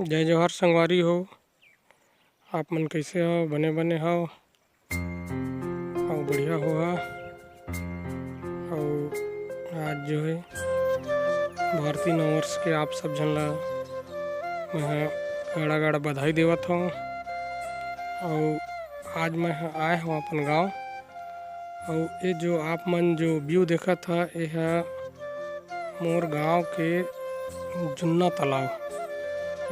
जय जोहार संगवारी हो। आप मन कैसे हो? बने बने हो और बढ़िया हो। और आज जो है भारतीय नववर्ष के आप सब जन ला मैं गड़ा गड़ा बधाई देवत हूँ। और आज मैं आए हूँ अपन गांव। और ये जो आप मन जो व्यू देखा था ये है मोर गांव के जुन्ना तालाब।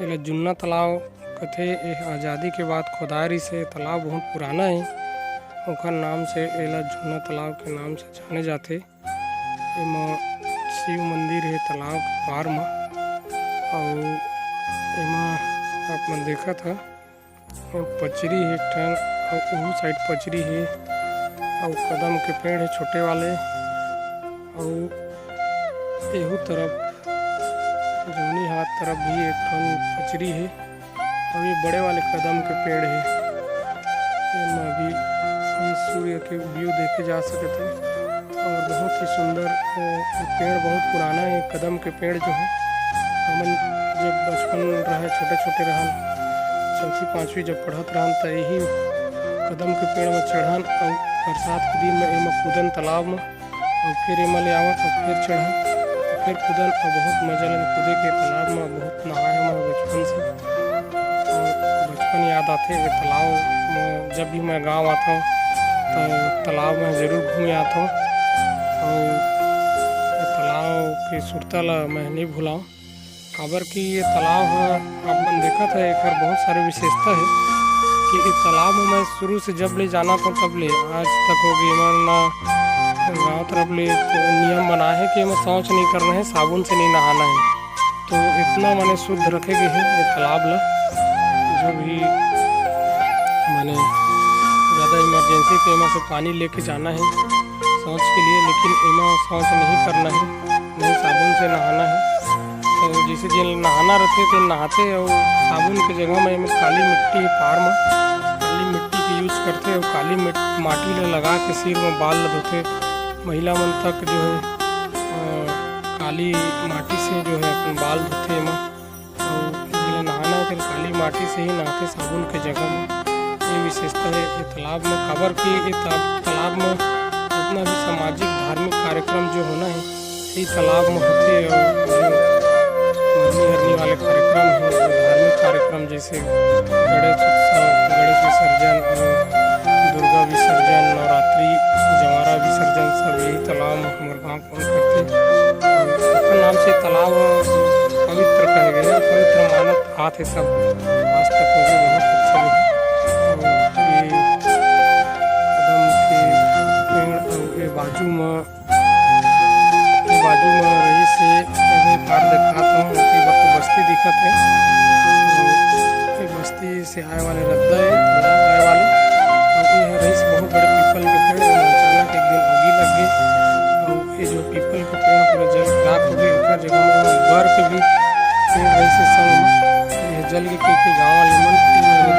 ये जुन्ना तालाब कथे ये आज़ादी के बाद खोदाई से तालाब बहुत पुराना है। ओखर नाम से एला जुन्ना तालाब के नाम से जाने जाते। एमा शिव मंदिर है तालाब के पार में। और एमा आप मन देखा था पचरी है एक ठन और वो साइड पचरी है और कदम के पेड़ है छोटे वाले। और एहू तरफ जौनी हाथ तरफ भी एक ठन पचरी है और ये बड़े वाले कदम के पेड़ है। अभी ये सूर्य के व्यू देखे जा सकते थे और बहुत ही सुंदर पेड़ बहुत पुराना है। कदम के पेड़ जो है हमन जब बचपन रहे छोटे छोटे रहन चौथी पाँचवीं जब पढ़त रहन तो यही कदम के पेड़ में चढ़न और बरसात के दिन में एमा कूदन तालाब में और फिर एमा ले आवत और फिर चढ़न फिर कूदन और बहुत मजा लगे कूदे के तालाब में। बहुत नहाए मैं बचपन से और बचपन याद आते ये तालाब में। जब भी मैं गांव आता हूँ तो तालाब में ज़रूर घूमे आता हूँ और ये तालाब की सुरता ला मैं नहीं भूलाऊँ। काबर कि ये तालाब है आप मन देखा था एक बहुत सारी विशेषता है कि इस तालाब में मैं शुरू से जब ले जाना था तब ले आज तक हो गई मैं गाँव तरफ ले नियम बना है कि हमें शौच नहीं करना है, साबुन से नहीं नहाना है। तो इतना मैंने शुद्ध रखेगे है ये तालाब ला। जो भी मैंने ज़्यादा इमरजेंसी तो एमा से पानी लेके जाना है शौच के लिए, लेकिन एमा शौच नहीं करना है, नहीं साबुन से नहाना है। तो जैसे जिन नहाना रहते तो नहाते और साबुन की जगह में काली मिट्टी पार में काली मिट्टी की यूज़ करते और काली माटी ले लगा के सिर में बाल धोते। महिला मन तक जो है काली माटी से जो है अपन बाल धोते एमा और नहाना है तो काली माटी से ही नहाते साबुन के जगह में। ये विशेषता है ये तालाब में। खबर कि ये तालाब में जितना भी सामाजिक धार्मिक कार्यक्रम जो होना है यही तालाब में होते। और मरनी हरनी वाले कार्यक्रम हैं धार्मिक कार्यक्रम जैसे गणेश उत्सव, गणेश विसर्जन और दुर्गा विसर्जन, नवरात्रि, जवारा विसर्जन सब यही तालाब में हमारे गाँव कौन करते। नाम से तालाब पवित्र कहे गए, पवित्र मानत हाथ है सब आज तक हो गए बहुत अच्छा है। ये कदम के पेड़ और ये बाजू में रही से पार दिखाता हूँ कि बस्ती दिखत है। बस्ती से आए वाले रद्दा है तालाब आए वाले और ये रईस बहुत बड़े पीपल के पेड़ अचानक एक दिन आगी लग गई और ये जो पीपल के पेड़ पूरा जल खराब हो गई। हर जगह में बर के भी पेड़ रईस संग ये जल के गाँव वाले मन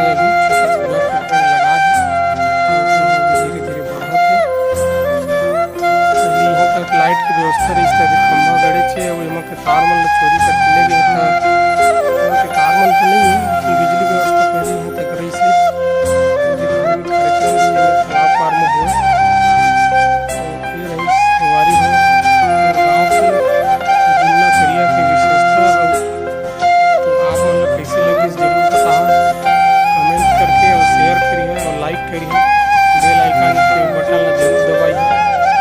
अभी छोटा सा बर के पेड़ लगा है धीरे धीरे बढ़त है। यहाँ तक लाइट की व्यवस्था रही खंभा गड़े छे और एमा के तार मन चोरी करके ले गए था के तार मन तो नहीं है लेकिन बिजली व्यवस्था पहले यहाँ तक रही से तालाब पार में हो। ये रही संगवारी हो गाँव से जुन्ना करिया की विशेषता। तो आप मतलब कैसे लगी जरूर बताओ, कमेंट करके और शेयर करिए और लाइक करिए, बेल आइकन के बटन ला जरूर दबाइए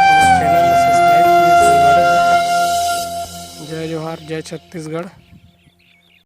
और चैनल सब्सक्राइब करिए। जय जोहार, जय छत्तीसगढ़।